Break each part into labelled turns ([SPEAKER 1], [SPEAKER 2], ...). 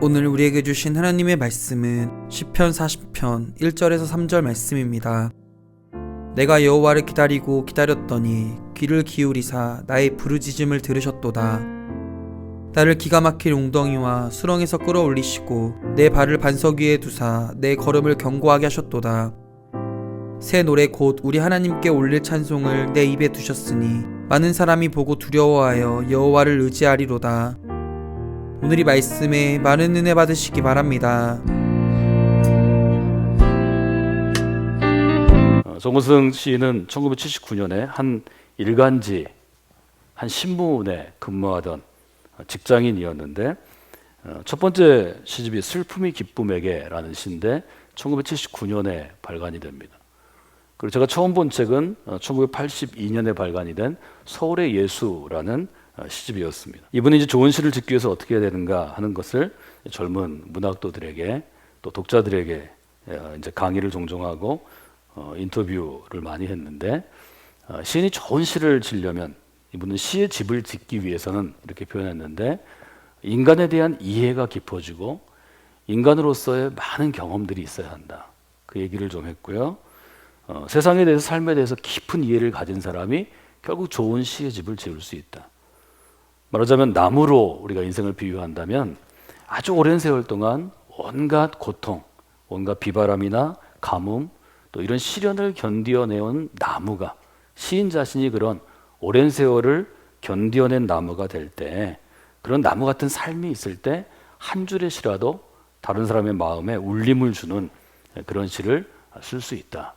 [SPEAKER 1] 오늘 우리에게 주신 하나님의 말씀은 시편 40편 1절에서 3절 말씀입니다. 내가 여호와를 기다리고 기다렸더니 귀를 기울이사 나의 부르짖음을 들으셨도다. 나를 기가 막힐 웅덩이와 수렁에서 끌어올리시고 내 발을 반석 위에 두사 내 걸음을 견고하게 하셨도다. 새 노래 곧 우리 하나님께 올릴 찬송을 내 입에 두셨으니 많은 사람이 보고 두려워하여 여호와를 의지하리로다. 오늘 이 말씀에 많은 은혜 받으시기 바랍니다.
[SPEAKER 2] 정우승 시인은 1979년에 한 일간지, 한 신문에 근무하던 직장인이었는데 첫 번째 시집이 슬픔이 기쁨에게라는 시인데 1979년에 발간이 됩니다. 그리고 제가 처음 본 책은 1982년에 발간이 된 서울의 예수라는 시집이었습니다. 이분이 이제 좋은 시를 짓기 위해서 어떻게 해야 되는가 하는 것을 젊은 문학도들에게 또 독자들에게 이제 강의를 종종 하고 인터뷰를 많이 했는데 시인이 좋은 시를 지으려면 이분은 시의 집을 짓기 위해서는 이렇게 표현했는데 인간에 대한 이해가 깊어지고 인간으로서의 많은 경험들이 있어야 한다. 그 얘기를 좀 했고요. 세상에 대해서 삶에 대해서 깊은 이해를 가진 사람이 결국 좋은 시의 집을 지을 수 있다. 말하자면 나무로 우리가 인생을 비유한다면 아주 오랜 세월 동안 온갖 고통, 온갖 비바람이나 가뭄 또 이런 시련을 견디어내온 나무가 시인 자신이 그런 오랜 세월을 견디어낸 나무가 될 때 그런 나무 같은 삶이 있을 때 한 줄의 시라도 다른 사람의 마음에 울림을 주는 그런 시를 쓸 수 있다.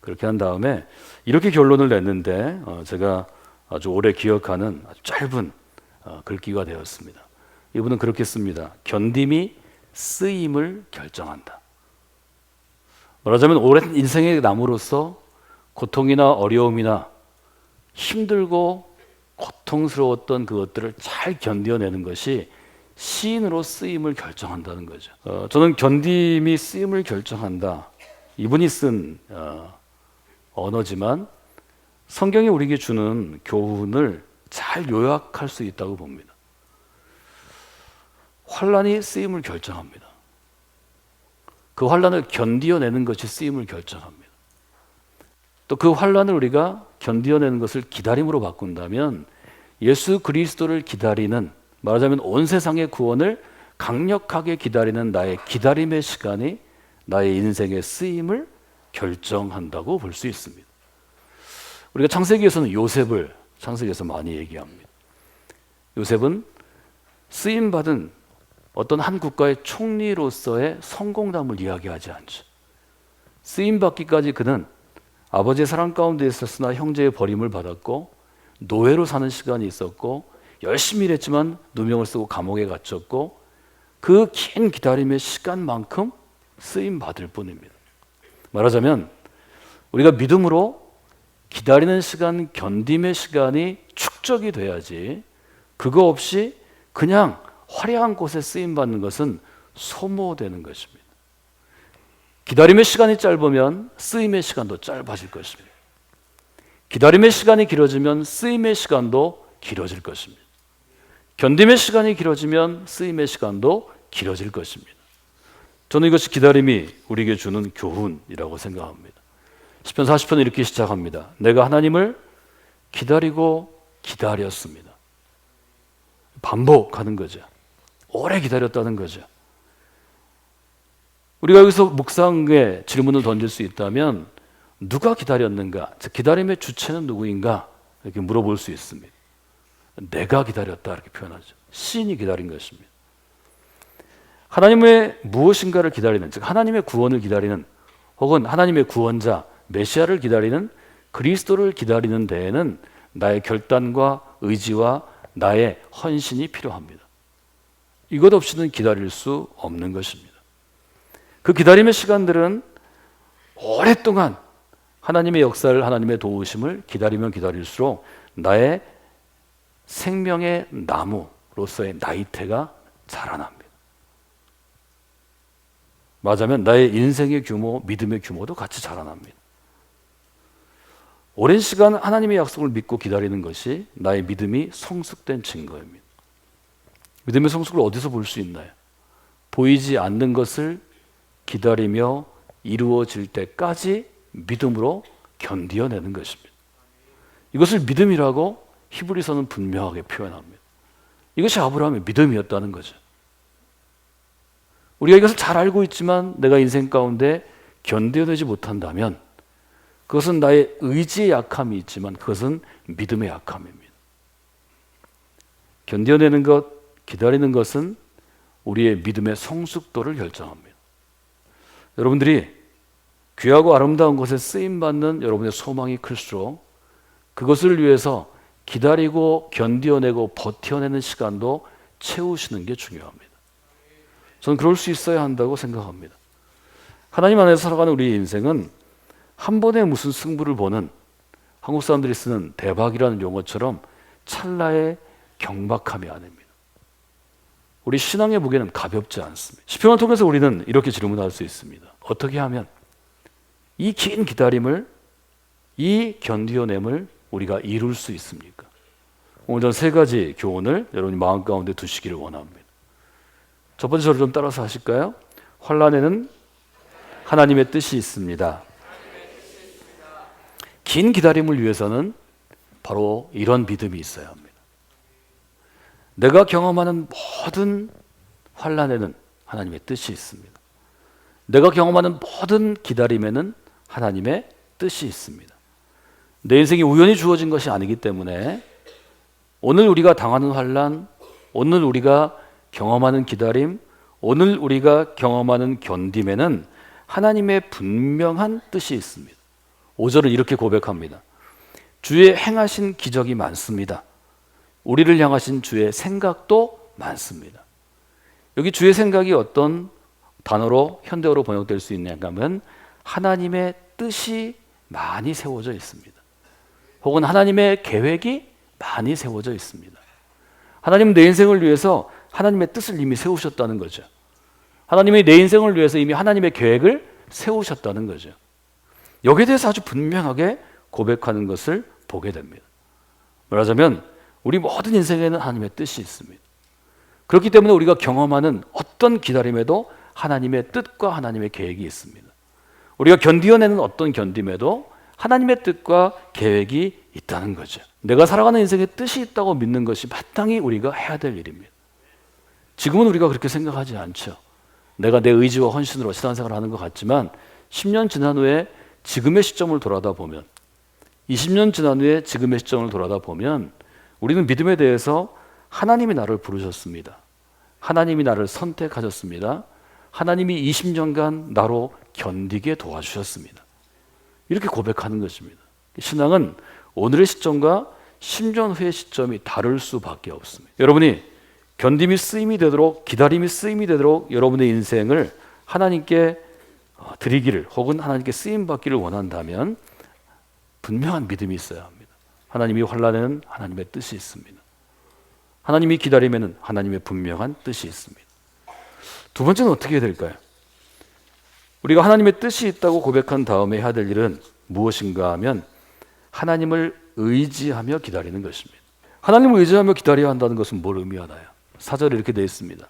[SPEAKER 2] 그렇게 한 다음에 이렇게 결론을 냈는데 제가 아주 오래 기억하는 아주 짧은 글귀가 되었습니다. 이분은 그렇게 씁니다. 견딤이 쓰임을 결정한다. 말하자면 오랜 인생의 나무로서 고통이나 어려움이나 힘들고 고통스러웠던 그것들을 잘 견뎌내는 것이 시인으로 쓰임을 결정한다는 거죠. 저는 견딤이 쓰임을 결정한다. 이분이 쓴 언어지만 성경이 우리에게 주는 교훈을 잘 요약할 수 있다고 봅니다. 환난이 쓰임을 결정합니다. 그 환난을 견디어내는 것이 쓰임을 결정합니다. 또 그 환난을 우리가 견디어내는 것을 기다림으로 바꾼다면 예수 그리스도를 기다리는, 말하자면 온 세상의 구원을 강력하게 기다리는 나의 기다림의 시간이 나의 인생의 쓰임을 결정한다고 볼 수 있습니다. 우리가 창세기에서는 요셉을 창세기에서 많이 얘기합니다. 요셉은 쓰임받은 어떤 한 국가의 총리로서의 성공담을 이야기하지 않죠. 쓰임받기까지 그는 아버지의 사랑 가운데 있었으나 형제의 버림을 받았고 노예로 사는 시간이 있었고 열심히 일했지만 누명을 쓰고 감옥에 갇혔고 그 긴 기다림의 시간만큼 쓰임받을 뿐입니다. 말하자면 우리가 믿음으로 기다리는 시간, 견딤의 시간이 축적이 돼야지 그거 없이 그냥 화려한 곳에 쓰임받는 것은 소모되는 것입니다. 기다림의 시간이 짧으면 쓰임의 시간도 짧아질 것입니다. 기다림의 시간이 길어지면 쓰임의 시간도 길어질 것입니다. 견딤의 시간이 길어지면 쓰임의 시간도 길어질 것입니다. 저는 이것이 기다림이 우리에게 주는 교훈이라고 생각합니다. 시편 40편은 이렇게 시작합니다. 내가 하나님을 기다리고 기다렸습니다. 반복하는 거죠. 오래 기다렸다는 거죠. 우리가 여기서 묵상의 질문을 던질 수 있다면 누가 기다렸는가? 기다림의 주체는 누구인가? 이렇게 물어볼 수 있습니다. 내가 기다렸다 이렇게 표현하죠. 시인이 기다린 것입니다. 하나님의 무엇인가를 기다리는, 즉 하나님의 구원을 기다리는 혹은 하나님의 구원자 메시아를 기다리는 그리스도를 기다리는 데에는 나의 결단과 의지와 나의 헌신이 필요합니다. 이것 없이는 기다릴 수 없는 것입니다. 그 기다림의 시간들은 오랫동안 하나님의 역사를, 하나님의 도우심을 기다리면 기다릴수록 나의 생명의 나무로서의 나이테가 자라납니다. 맞으면 나의 인생의 규모, 믿음의 규모도 같이 자라납니다. 오랜 시간 하나님의 약속을 믿고 기다리는 것이 나의 믿음이 성숙된 증거입니다. 믿음의 성숙을 어디서 볼 수 있나요? 보이지 않는 것을 기다리며 이루어질 때까지 믿음으로 견디어내는 것입니다. 이것을 믿음이라고 히브리서는 분명하게 표현합니다. 이것이 아브라함의 믿음이었다는 거죠. 우리가 이것을 잘 알고 있지만 내가 인생 가운데 견뎌내지 못한다면 그것은 나의 의지의 약함이 있지만 그것은 믿음의 약함입니다. 견뎌내는 것, 기다리는 것은 우리의 믿음의 성숙도를 결정합니다. 여러분들이 귀하고 아름다운 것에 쓰임받는 여러분의 소망이 클수록 그것을 위해서 기다리고 견뎌내고 버텨내는 시간도 채우시는 게 중요합니다. 저는 그럴 수 있어야 한다고 생각합니다. 하나님 안에서 살아가는 우리의 인생은 한 번에 무슨 승부를 보는, 한국 사람들이 쓰는 대박이라는 용어처럼 찰나의 경박함이 아닙니다. 우리 신앙의 무게는 가볍지 않습니다. 시편을 통해서 우리는 이렇게 질문할 수 있습니다. 어떻게 하면 이 긴 기다림을, 이 견디어냄을 우리가 이룰 수 있습니까? 오늘 저는 세 가지 교훈을 여러분이 마음 가운데 두시기를 원합니다. 첫 번째, 저를 좀 따라서 하실까요? 환난에는 하나님의 뜻이 있습니다. 긴 기다림을 위해서는 바로 이런 믿음이 있어야 합니다. 내가 경험하는 모든 환난에는 하나님의 뜻이 있습니다. 내가 경험하는 모든 기다림에는 하나님의 뜻이 있습니다. 내 인생이 우연히 주어진 것이 아니기 때문에 오늘 우리가 당하는 환난, 오늘 우리가 경험하는 기다림, 오늘 우리가 경험하는 견딤에는 하나님의 분명한 뜻이 있습니다. 5절은 이렇게 고백합니다. 주의 행하신 기적이 많습니다. 우리를 향하신 주의 생각도 많습니다. 여기 주의 생각이 어떤 단어로 현대어로 번역될 수 있냐면 하면 하나님의 뜻이 많이 세워져 있습니다. 혹은 하나님의 계획이 많이 세워져 있습니다. 하나님은 내 인생을 위해서 하나님의 뜻을 이미 세우셨다는 거죠. 하나님이 내 인생을 위해서 이미 하나님의 계획을 세우셨다는 거죠. 여기에 대해서 아주 분명하게 고백하는 것을 보게 됩니다. 말하자면 우리 모든 인생에는 하나님의 뜻이 있습니다. 그렇기 때문에 우리가 경험하는 어떤 기다림에도 하나님의 뜻과 하나님의 계획이 있습니다. 우리가 견디어내는 어떤 견딤에도 하나님의 뜻과 계획이 있다는 거죠. 내가 살아가는 인생에 뜻이 있다고 믿는 것이 마땅히 우리가 해야 될 일입니다. 지금은 우리가 그렇게 생각하지 않죠. 내가 내 의지와 헌신으로 신앙생활을 하는 것 같지만 10년 지난 후에 지금의 시점을 돌아다 보면 20년 지난 후에 지금의 시점을 돌아다 보면 우리는 믿음에 대해서 하나님이 나를 부르셨습니다. 하나님이 나를 선택하셨습니다. 하나님이 20년간 나로 견디게 도와주셨습니다. 이렇게 고백하는 것입니다. 신앙은 오늘의 시점과 10년 후의 시점이 다를 수밖에 없습니다. 여러분이 견딤이 쓰임이 되도록, 기다림이 쓰임이 되도록 여러분의 인생을 하나님께 드리기를 혹은 하나님께 쓰임 받기를 원한다면 분명한 믿음이 있어야 합니다. 하나님이 환난에는 하나님의 뜻이 있습니다. 하나님이 기다림에는 하나님의 분명한 뜻이 있습니다. 두 번째는 어떻게 해야 될까요? 우리가 하나님의 뜻이 있다고 고백한 다음에 해야 될 일은 무엇인가 하면 하나님을 의지하며 기다리는 것입니다. 하나님을 의지하며 기다려야 한다는 것은 뭘 의미하나요? 4절에 이렇게 되어 있습니다.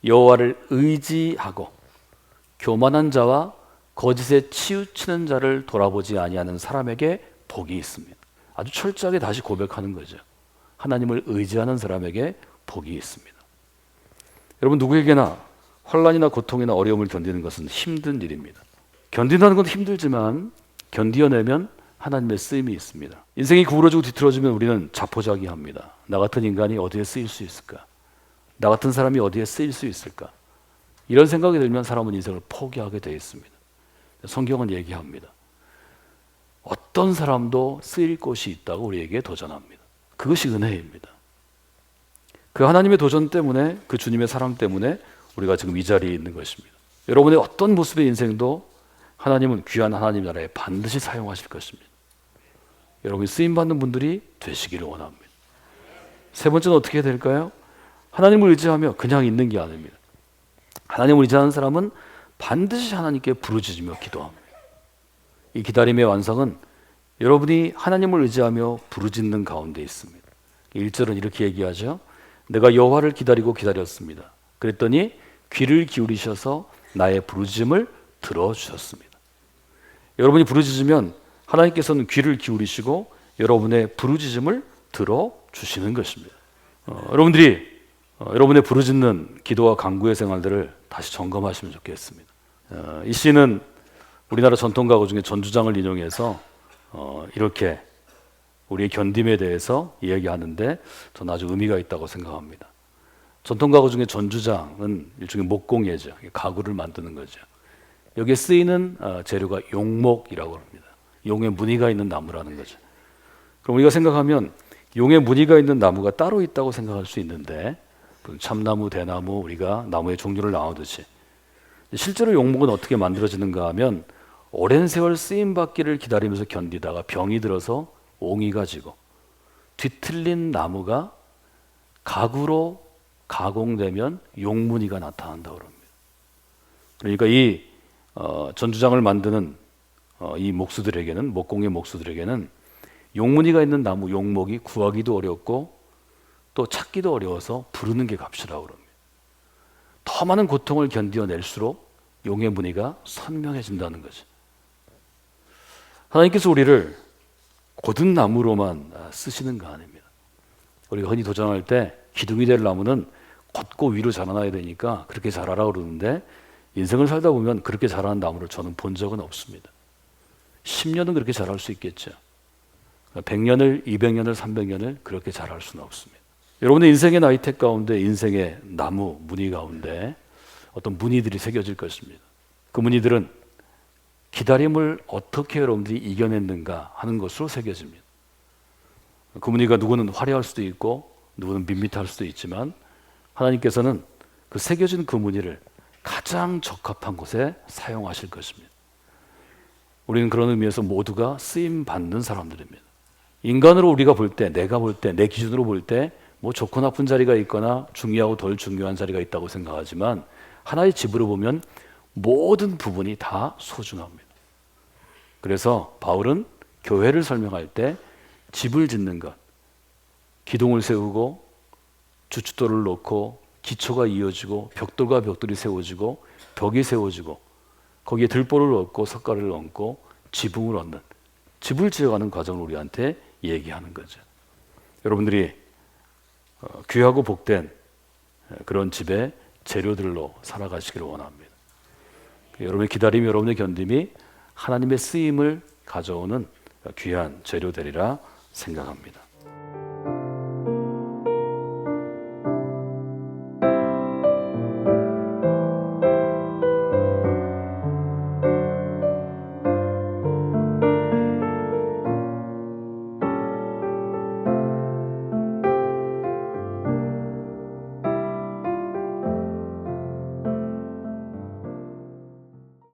[SPEAKER 2] 여호와를 의지하고 교만한 자와 거짓에 치우치는 자를 돌아보지 아니하는 사람에게 복이 있습니다. 아주 철저하게 다시 고백하는 거죠. 하나님을 의지하는 사람에게 복이 있습니다. 여러분, 누구에게나 환난이나 고통이나 어려움을 견디는 것은 힘든 일입니다. 견딘다는 건 힘들지만 견디어내면 하나님의 쓰임이 있습니다. 인생이 구부러지고 뒤틀어지면 우리는 자포자기합니다. 나 같은 인간이 어디에 쓰일 수 있을까? 나 같은 사람이 어디에 쓰일 수 있을까? 이런 생각이 들면 사람은 인생을 포기하게 되어 있습니다. 성경은 얘기합니다. 어떤 사람도 쓰일 곳이 있다고 우리에게 도전합니다. 그것이 은혜입니다. 그 하나님의 도전 때문에, 그 주님의 사랑 때문에 우리가 지금 이 자리에 있는 것입니다. 여러분의 어떤 모습의 인생도 하나님은 귀한 하나님 나라에 반드시 사용하실 것입니다. 여러분이 쓰임받는 분들이 되시기를 원합니다. 세 번째는 어떻게 해야 될까요? 하나님을 의지하며 그냥 있는 게 아닙니다. 하나님을 의지하는 사람은 반드시 하나님께 부르짖으며 기도합니다. 이 기다림의 완성은 여러분이 하나님을 의지하며 부르짖는 가운데 있습니다. 1절은 이렇게 얘기하죠. 내가 여호와를 기다리고 기다렸습니다. 그랬더니 귀를 기울이셔서 나의 부르짖음을 들어주셨습니다. 여러분이 부르짖으면 하나님께서는 귀를 기울이시고 여러분의 부르짖음을 들어주시는 것입니다. 여러분들이 여러분의 부르짖는 기도와 간구의 생활들을 다시 점검하시면 좋겠습니다. 이 시는 우리나라 전통 가구 중에 전주장을 인용해서 이렇게 우리의 견딤에 대해서 이야기하는데 저는 아주 의미가 있다고 생각합니다. 전통 가구 중에 전주장은 일종의 목공예죠. 가구를 만드는 거죠. 여기에 쓰이는 재료가 용목이라고 합니다. 용의 무늬가 있는 나무라는 거죠. 그럼 우리가 생각하면 용의 무늬가 있는 나무가 따로 있다고 생각할 수 있는데 참나무, 대나무, 우리가 나무의 종류를 나누듯이 실제로 용목은 어떻게 만들어지는가 하면 오랜 세월 쓰임받기를 기다리면서 견디다가 병이 들어서 옹이가 지고 뒤틀린 나무가 가구로 가공되면 용무늬가 나타난다고 합니다. 그러니까 이 전주장을 만드는 이 목수들에게는, 목공의 목수들에게는 용무늬가 있는 나무, 용목이 구하기도 어렵고 또 찾기도 어려워서 부르는 게 값이라고 합니다. 더 많은 고통을 견뎌낼수록 용의 무늬가 선명해진다는 거죠. 하나님께서 우리를 고든 나무로만 쓰시는 거 아닙니다. 우리가 흔히 도전할 때 기둥이 될 나무는 곧고 위로 자라나야 되니까 그렇게 자라라 그러는데 인생을 살다 보면 그렇게 자라는 나무를 저는 본 적은 없습니다. 10년은 그렇게 자랄 수 있겠죠. 100년을, 200년을, 300년을 그렇게 자랄 수는 없습니다. 여러분의 인생의 나이택 가운데, 인생의 나무 무늬 가운데 어떤 무늬들이 새겨질 것입니다. 그 무늬들은 기다림을 어떻게 여러분들이 이겨냈는가 하는 것으로 새겨집니다. 그 무늬가 누구는 화려할 수도 있고 누구는 밋밋할 수도 있지만 하나님께서는 그 새겨진 그 무늬를 가장 적합한 곳에 사용하실 것입니다. 우리는 그런 의미에서 모두가 쓰임받는 사람들입니다. 인간으로 우리가 볼 때, 내가 볼 때, 내 기준으로 볼 때 뭐 좋고 나쁜 자리가 있거나 중요하고 덜 중요한 자리가 있다고 생각하지만 하나의 집으로 보면 모든 부분이 다 소중합니다. 그래서 바울은 교회를 설명할 때 집을 짓는 것, 기둥을 세우고 주춧돌을 놓고 기초가 이어지고 벽돌과 벽돌이 세워지고 벽이 세워지고 거기에 들보를 얹고 석가를 얹고 지붕을 얹는, 집을 지어가는 과정을 우리한테 얘기하는 거죠. 여러분들이 귀하고 복된 그런 집의 재료들로 살아가시기를 원합니다. 여러분의 기다림, 여러분의 견딤이 하나님의 쓰임을 가져오는 귀한 재료들이라 생각합니다.